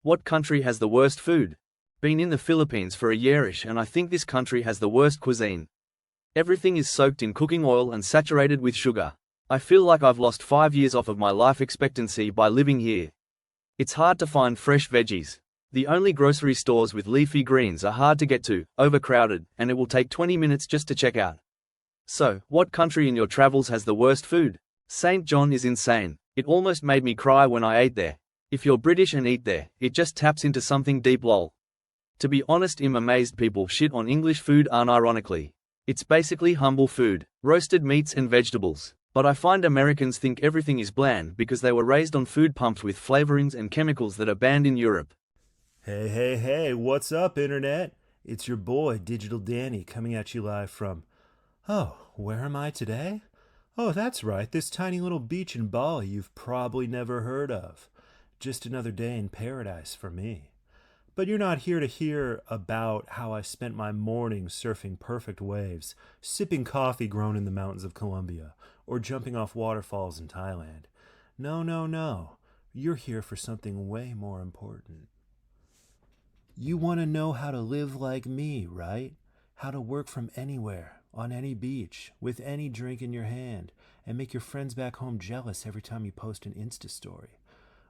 What country has the worst food? Been in the Philippines for a yearish and I think this country has the worst cuisine. Everything is soaked in cooking oil and saturated with sugar. I feel like I've lost 5 years off of my life expectancy by living here. It's hard to find fresh veggies. The only grocery stores with leafy greens are hard to get to, overcrowded, and it will take 20 minutes just to check out. So, what country in your travels has the worst food? St. John is insane. It almost made me cry when I ate there. If you're British and eat there, it just taps into something deep lol. To be honest, I'm amazed people shit on English food unironically. It's basically humble food, roasted meats and vegetables. But I find Americans think everything is bland because they were raised on food pumped with flavorings and chemicals that are banned in Europe. Hey, what's up, Internet? It's your boy, Digital Danny, coming at you live from... Oh, where am I today? Oh, that's right, this tiny little beach in Bali you've probably never heard of. Just another day in paradise for me. But you're not here to hear about how I spent my morning surfing perfect waves, sipping coffee grown in the mountains of Colombia, or jumping off waterfalls in Thailand. No. You're here for something way more important. You want to know how to live like me, right? How to work from anywhere, on any beach, with any drink in your hand, and make your friends back home jealous every time you post an Insta story.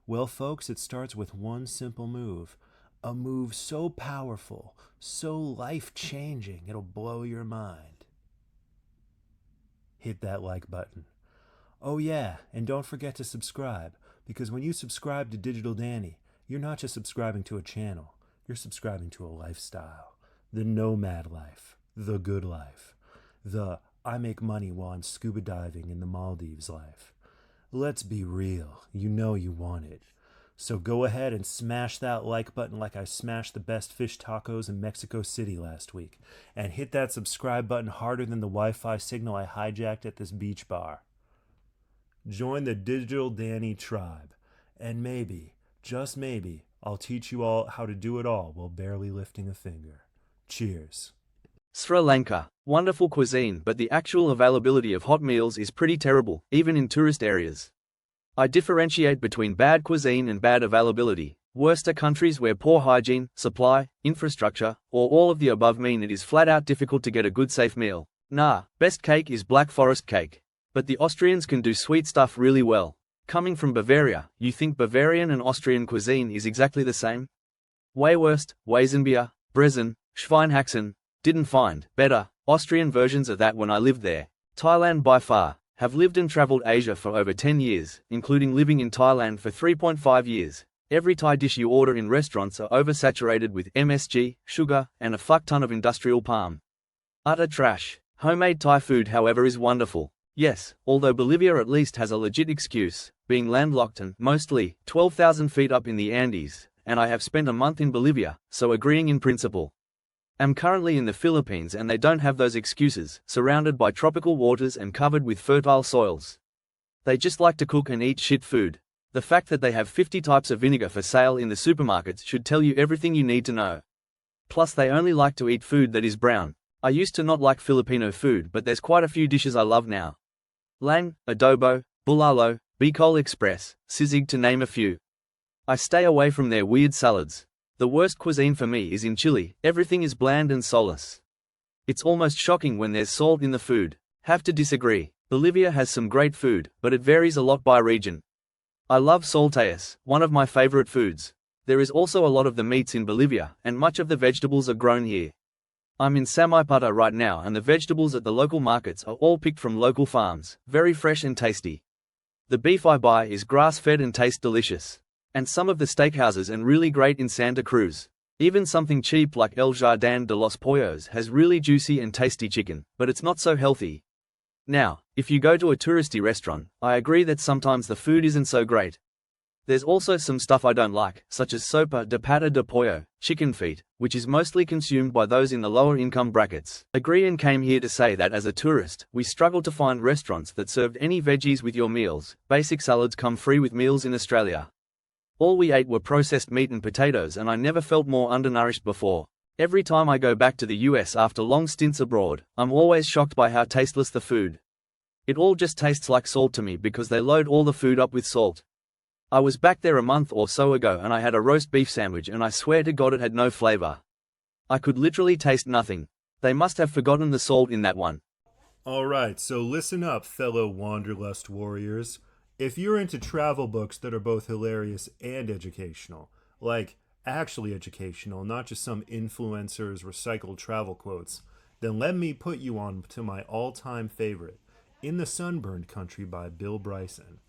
Well, folks, it starts with one simple move. A move so powerful, so life-changing, it'll blow your mind. Hit that like button. Oh yeah, and don't forget to subscribe, because when you subscribe to Digital Danny, you're not just subscribing to a channel, you're subscribing to a lifestyle. The nomad life, the good life, the I make money while I'm scuba diving in the Maldives life. Let's be real, you know you want it. So go ahead and smash that like button like I smashed the best fish tacos in Mexico City last week. And hit that subscribe button harder than the Wi-Fi signal I hijacked at this beach bar. Join the Digital Danny tribe. And maybe, just maybe, I'll teach you all how to do it all while barely lifting a finger. Cheers. Sri Lanka. Wonderful cuisine, but the actual availability of hot meals is pretty terrible, even in tourist areas. I differentiate between bad cuisine and bad availability. Worst are countries where poor hygiene, supply, infrastructure, or all of the above mean it is flat out difficult to get a good safe meal. Nah, best cake is Black Forest cake. But the Austrians can do sweet stuff really well. Coming from Bavaria, you think Bavarian and Austrian cuisine is exactly the same? Way worst, Weizenbier, Brezen, Schweinehaxen, didn't find better Austrian versions of that when I lived there. Thailand by far. Have lived and traveled Asia for over 10 years, including living in Thailand for 3.5 years. Every Thai dish you order in restaurants are oversaturated with MSG, sugar, and a fuck ton of industrial palm. Utter trash. Homemade Thai food, however, is wonderful. Yes, although Bolivia at least has a legit excuse, being landlocked and, mostly, 12,000 feet up in the Andes, and I have spent a month in Bolivia, so agreeing in principle. I'm currently in the Philippines and they don't have those excuses, surrounded by tropical waters and covered with fertile soils. They just like to cook and eat shit food. The fact that they have 50 types of vinegar for sale in the supermarkets should tell you everything you need to know. Plus they only like to eat food that is brown. I used to not like Filipino food, but there's quite a few dishes I love now. Lang, adobo, bulalo, bicol express, sisig to name a few. I stay away from their weird salads. The worst cuisine for me is in Chile. Everything is bland and soulless. It's almost shocking when there's salt in the food. Have to disagree. Bolivia has some great food, but it varies a lot by region. I love salteas, one of my favorite foods. There is also a lot of the meats in Bolivia, and much of the vegetables are grown here. I'm in Samaipata right now and the vegetables at the local markets are all picked from local farms, very fresh and tasty. The beef I buy is grass-fed and tastes delicious. And some of the steakhouses and really great in Santa Cruz. Even something cheap like El Jardín de los Pollos has really juicy and tasty chicken, but it's not so healthy. Now, if you go to a touristy restaurant, I agree that sometimes the food isn't so great. There's also some stuff I don't like, such as sopa de pata de pollo, chicken feet, which is mostly consumed by those in the lower income brackets. Agree and came here to say that as a tourist, we struggle to find restaurants that served any veggies with your meals. Basic salads come free with meals in Australia. All we ate were processed meat and potatoes and I never felt more undernourished before. Every time I go back to the US after long stints abroad, I'm always shocked by how tasteless the food. It all just tastes like salt to me because they load all the food up with salt. I was back there a month or so ago and I had a roast beef sandwich and I swear to God it had no flavor. I could literally taste nothing. They must have forgotten the salt in that one. Alright, so listen up, fellow Wanderlust warriors. If you're into travel books that are both hilarious and educational, like actually educational, not just some influencer's recycled travel quotes, then let me put you on to my all-time favorite, In the Sunburned Country by Bill Bryson.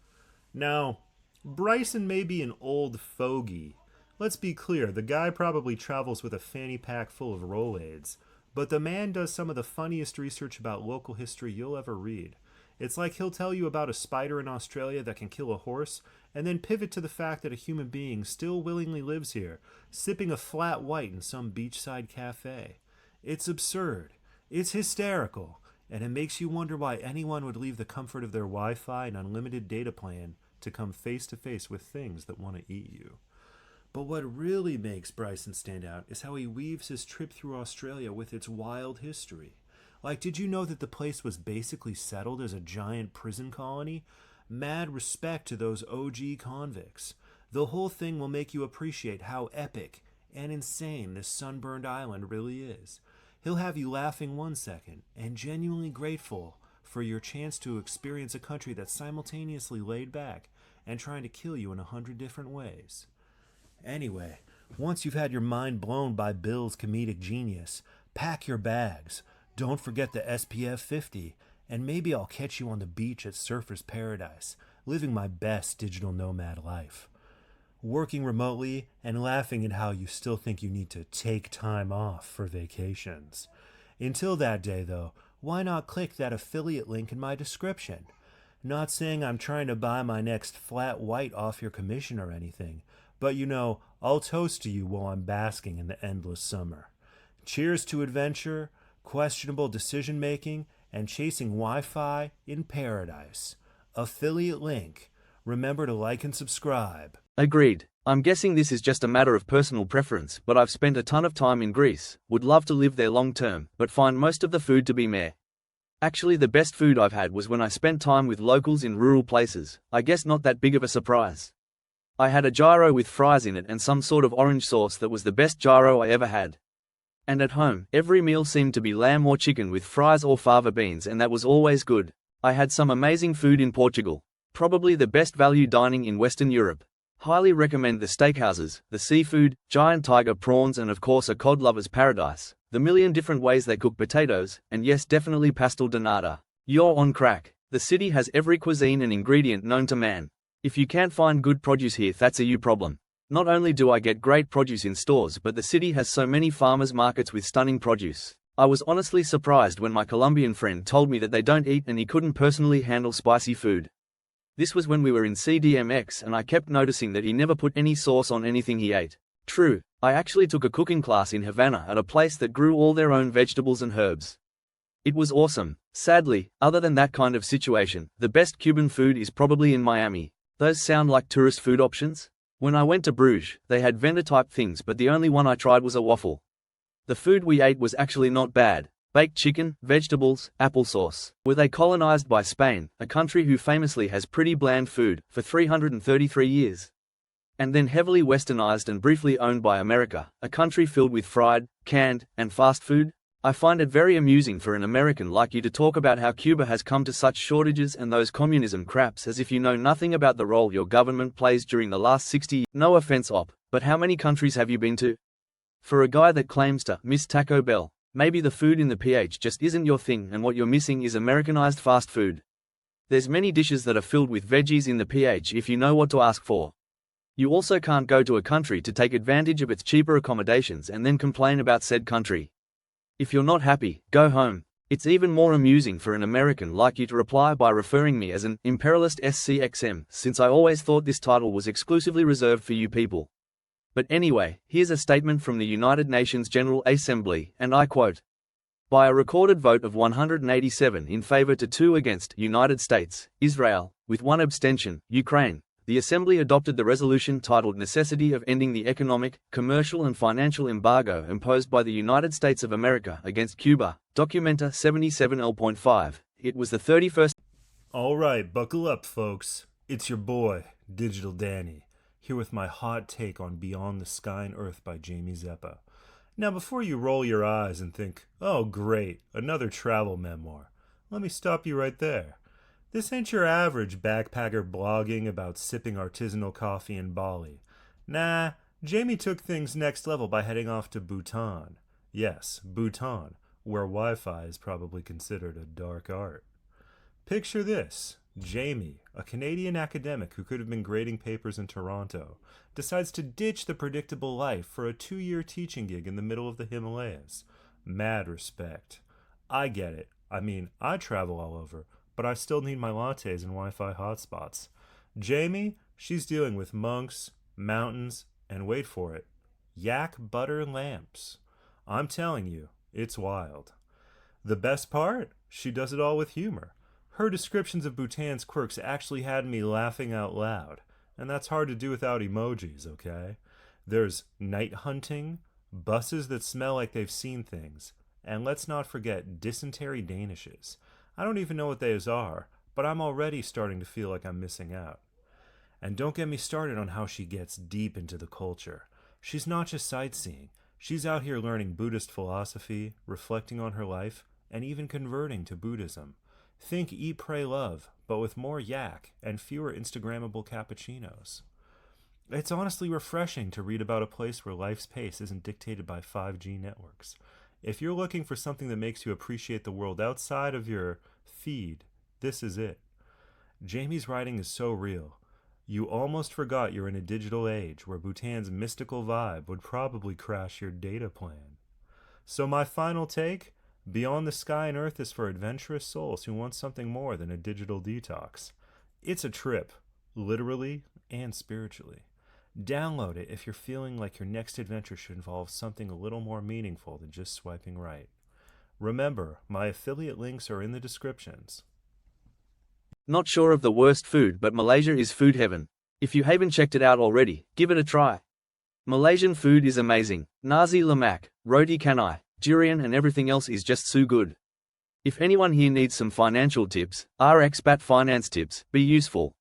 Now, Bryson may be an old fogey. Let's be clear, the guy probably travels with a fanny pack full of Rolaids, but the man does some of the funniest research about local history you'll ever read. It's like he'll tell you about a spider in Australia that can kill a horse, and then pivot to the fact that a human being still willingly lives here, sipping a flat white in some beachside cafe. It's absurd. It's hysterical. And it makes you wonder why anyone would leave the comfort of their Wi-Fi and unlimited data plan to come face to face with things that want to eat you. But what really makes Bryson stand out is how he weaves his trip through Australia with its wild history. Like, did you know that the place was basically settled as a giant prison colony? Mad respect to those OG convicts. The whole thing will make you appreciate how epic and insane this sunburned island really is. He'll have you laughing one second and genuinely grateful for your chance to experience a country that's simultaneously laid back and trying to kill you in 100 different ways. Anyway, once you've had your mind blown by Bill's comedic genius, pack your bags. Don't forget the SPF 50, and maybe I'll catch you on the beach at Surfer's Paradise, living my best digital nomad life. Working remotely and laughing at how you still think you need to take time off for vacations. Until that day, though, why not click that affiliate link in my description? Not saying I'm trying to buy my next flat white off your commission or anything, but you know, I'll toast to you while I'm basking in the endless summer. Cheers to adventure, questionable decision-making, and chasing Wi-Fi in paradise. Affiliate link. Remember to like and subscribe. Agreed. I'm guessing this is just a matter of personal preference, but I've spent a ton of time in Greece, would love to live there long term, but find most of the food to be meh. Actually, the best food I've had was when I spent time with locals in rural places. I guess not that big of a surprise. I had a gyro with fries in it and some sort of orange sauce that was the best gyro I ever had. And at home, every meal seemed to be lamb or chicken with fries or fava beans, and that was always good. I had some amazing food in Portugal. Probably the best value dining in Western Europe. Highly recommend the steakhouses, the seafood, giant tiger prawns, and of course a cod lover's paradise, the million different ways they cook potatoes, and yes, definitely pastel de nata. You're on crack. The city has every cuisine and ingredient known to man. If you can't find good produce here, that's a you problem. Not only do I get great produce in stores, but the city has so many farmers markets with stunning produce. I was honestly surprised when my Colombian friend told me that they don't eat and he couldn't personally handle spicy food. This was when we were in CDMX and I kept noticing that he never put any sauce on anything he ate. True, I actually took a cooking class in Havana at a place that grew all their own vegetables and herbs. It was awesome. Sadly, other than that kind of situation, the best Cuban food is probably in Miami. Those sound like tourist food options? When I went to Bruges, they had vendor-type things, but the only one I tried was a waffle. The food we ate was actually not bad. Baked chicken, vegetables, applesauce. Were they colonized by Spain, a country who famously has pretty bland food, for 333 years? And then heavily westernized and briefly owned by America, a country filled with fried, canned, and fast food? I find it very amusing for an American like you to talk about how Cuba has come to such shortages and those communism craps as if you know nothing about the role your government plays during the last 60 years. No offense, op, but how many countries have you been to? For a guy that claims to miss Taco Bell, maybe the food in the PH just isn't your thing and what you're missing is Americanized fast food. There's many dishes that are filled with veggies in the PH if you know what to ask for. You also can't go to a country to take advantage of its cheaper accommodations and then complain about said country. If you're not happy, go home. It's even more amusing for an American like you to reply by referring me as an imperialist SCXM, since I always thought this title was exclusively reserved for you people. But anyway, here's a statement from the United Nations General Assembly, and I quote, "By a recorded vote of 187 in favor to 2 against, United States, Israel, with 1 abstention, Ukraine, the Assembly adopted the resolution titled Necessity of Ending the Economic, Commercial and Financial Embargo imposed by the United States of America against Cuba, Documenta 77L.5. It was the 31st." All right, buckle up, folks. It's your boy, Digital Danny, here with my hot take on Beyond the Sky and Earth by Jamie Zeppa. Now, before you roll your eyes and think, oh great, another travel memoir, let me stop you right there. This ain't your average backpacker blogging about sipping artisanal coffee in Bali. Nah, Jamie took things next level by heading off to Bhutan. Yes, Bhutan, where Wi-Fi is probably considered a dark art. Picture this. Jamie, a Canadian academic who could have been grading papers in Toronto, decides to ditch the predictable life for a 2-year teaching gig in the middle of the Himalayas. Mad respect. I get it. I mean, I travel all over, but I still need my lattes and Wi-Fi hotspots. Jamie, she's dealing with monks, mountains, and wait for it, yak butter lamps. I'm telling you, it's wild. The best part? She does it all with humor. Her descriptions of Bhutan's quirks actually had me laughing out loud, and that's hard to do without emojis, okay? There's night hunting, buses that smell like they've seen things, and let's not forget dysentery danishes. I don't even know what those are, but I'm already starting to feel like I'm missing out. And don't get me started on how she gets deep into the culture. She's not just sightseeing. She's out here learning Buddhist philosophy, reflecting on her life, and even converting to Buddhism. Think Eat, Pray, Love, but with more yak and fewer Instagrammable cappuccinos. It's honestly refreshing to read about a place where life's pace isn't dictated by 5G networks. If you're looking for something that makes you appreciate the world outside of your feed, this is it. Jamie's writing is so real. You almost forgot you're in a digital age where Bhutan's mystical vibe would probably crash your data plan. So my final take? Beyond the Sky and Earth is for adventurous souls who want something more than a digital detox. It's a trip, literally and spiritually. Download it if you're feeling like your next adventure should involve something a little more meaningful than just swiping right. Remember, my affiliate links are in the descriptions. Not sure of the worst food, but Malaysia is food heaven. If you haven't checked it out already, give it a try. Malaysian food is amazing. Nasi lemak, roti canai, durian and everything else is just so good. If anyone here needs some financial tips, our expat finance tips, be useful.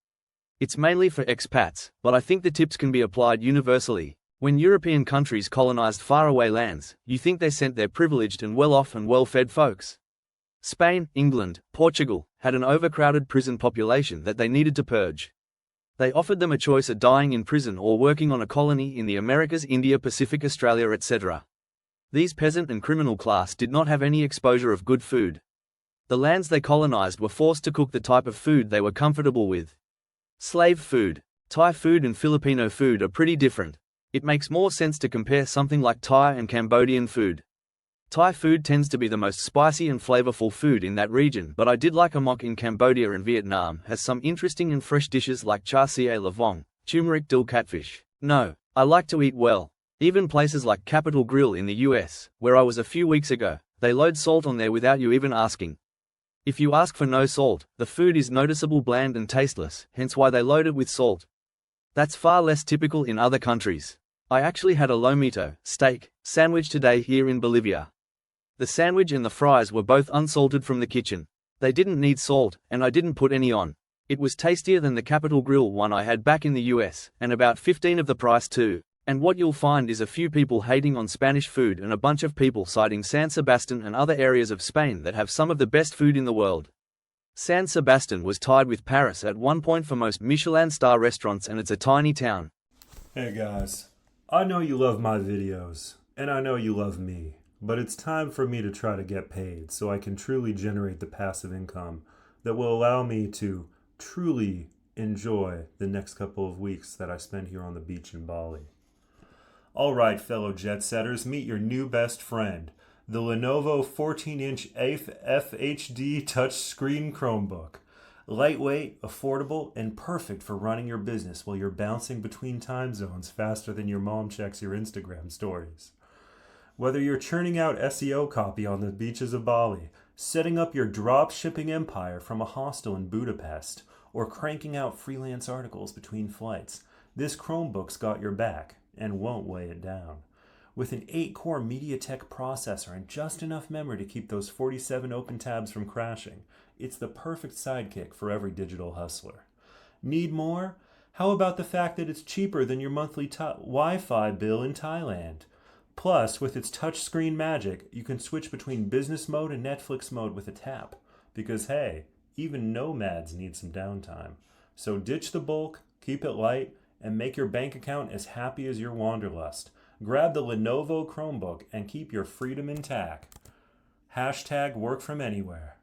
It's mainly for expats, but I think the tips can be applied universally. When European countries colonized faraway lands, you think they sent their privileged and well-off and well-fed folks. Spain, England, Portugal, had an overcrowded prison population that they needed to purge. They offered them a choice of dying in prison or working on a colony in the Americas, India, Pacific, Australia, etc. These peasant and criminal class did not have any exposure of good food. The lands they colonized were forced to cook the type of food they were comfortable with. Slave food. Thai food and Filipino food are pretty different. It makes more sense to compare something like Thai and Cambodian food. Thai food tends to be the most spicy and flavorful food in that region, but I did like amok in Cambodia and Vietnam has some interesting and fresh dishes like char siu lavong, turmeric dill catfish. No, I like to eat well. Even places like Capitol Grill in the US, where I was a few weeks ago, they load salt on there without you even asking. If you ask for no salt, the food is noticeable bland and tasteless, hence why they load it with salt. That's far less typical in other countries. I actually had a lomito, steak, sandwich today here in Bolivia. The sandwich and the fries were both unsalted from the kitchen. They didn't need salt, and I didn't put any on. It was tastier than the Capitol Grill one I had back in the US, and about 15 of the price too. And what you'll find is a few people hating on Spanish food and a bunch of people citing San Sebastian and other areas of Spain that have some of the best food in the world. San Sebastian was tied with Paris at one point for most Michelin star restaurants, and it's a tiny town. Hey guys, I know you love my videos, and I know you love me, but it's time for me to try to get paid so I can truly generate the passive income that will allow me to truly enjoy the next couple of weeks that I spend here on the beach in Bali. All right, fellow jet setters, meet your new best friend, the Lenovo 14-inch FHD touchscreen Chromebook. Lightweight, affordable, and perfect for running your business while you're bouncing between time zones faster than your mom checks your Instagram stories. Whether you're churning out SEO copy on the beaches of Bali, setting up your drop shipping empire from a hostel in Budapest, or cranking out freelance articles between flights, this Chromebook's got your back and won't weigh it down. With an 8-core MediaTek processor and just enough memory to keep those 47 open tabs from crashing, it's the perfect sidekick for every digital hustler. Need more? How about the fact that it's cheaper than your monthly Wi-Fi bill in Thailand? Plus, with its touchscreen magic, you can switch between business mode and Netflix mode with a tap. Because hey, even nomads need some downtime. So ditch the bulk, keep it light, and make your bank account as happy as your wanderlust. Grab the Lenovo Chromebook and keep your freedom intact. Hashtag work from anywhere.